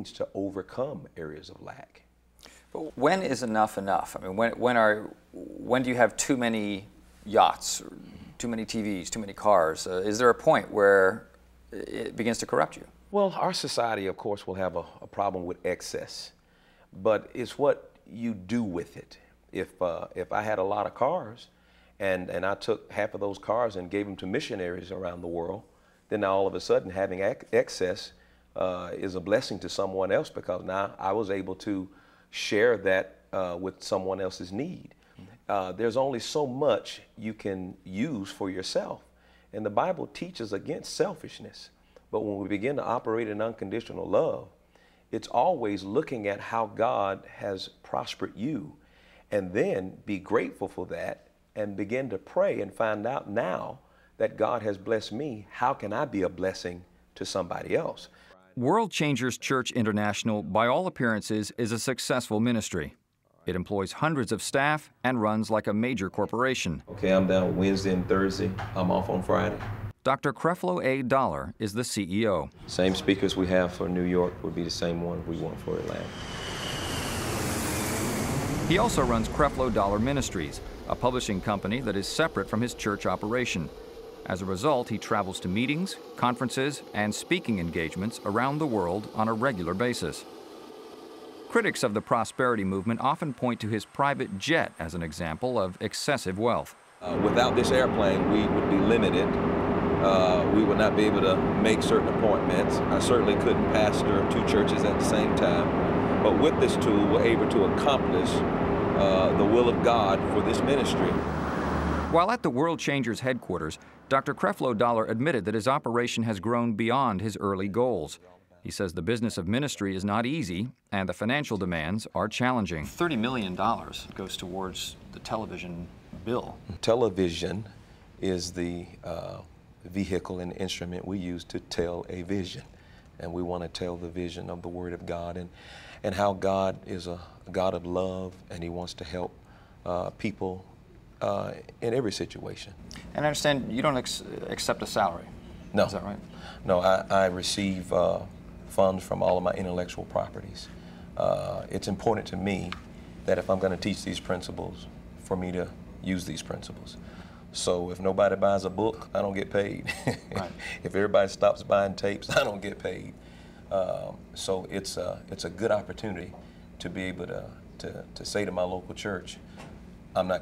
to overcome areas of lack. But when is enough enough? I mean, when do you have too many yachts, or too many TVs, too many cars? Is there a point where it begins to corrupt you? Well, our society, of course, will have a problem with excess, but it's what you do with it. If I had a lot of cars and I took half of those cars and gave them to missionaries around the world, then now all of a sudden having excess is a blessing to someone else, because now I was able to share that with someone else's need. There's only so much you can use for yourself, and the Bible teaches against selfishness. But when we begin to operate in unconditional love, it's always looking at how God has prospered you, and then be grateful for that and begin to pray and find out, now that God has blessed me, how can I be a blessing to somebody else? World Changers Church International, by all appearances, is a successful ministry. It employs hundreds of staff and runs like a major corporation. Okay, I'm down Wednesday and Thursday. I'm off on Friday. Dr. Creflo A. Dollar is the CEO. Same speakers we have for New York would be the same one we want for Atlanta. He also runs Creflo Dollar Ministries, a publishing company that is separate from his church operation. As a result, he travels to meetings, conferences, and speaking engagements around the world on a regular basis. Critics of the prosperity movement often point to his private jet as an example of excessive wealth. Without this airplane, we would be limited. We would not be able to make certain appointments. I certainly couldn't pastor two churches at the same time. But with this tool, we're able to accomplish the will of God for this ministry. While at the World Changers headquarters, Dr. Creflo Dollar admitted that his operation has grown beyond his early goals. He says the business of ministry is not easy and the financial demands are challenging. $30 million goes towards the television bill. Television is the vehicle and instrument we use to tell a vision. And we want to tell the vision of the Word of God, and how God is a God of love, and He wants to help people in every situation. And I understand you don't accept a salary. No. Is that right? No, I receive funds from all of my intellectual properties. It's important to me that if I'm going to teach these principles, for me to use these principles. So if nobody buys a book, I don't get paid. Right. If everybody stops buying tapes, I don't get paid. So it's a good opportunity to be able to say to my local church, I'm not going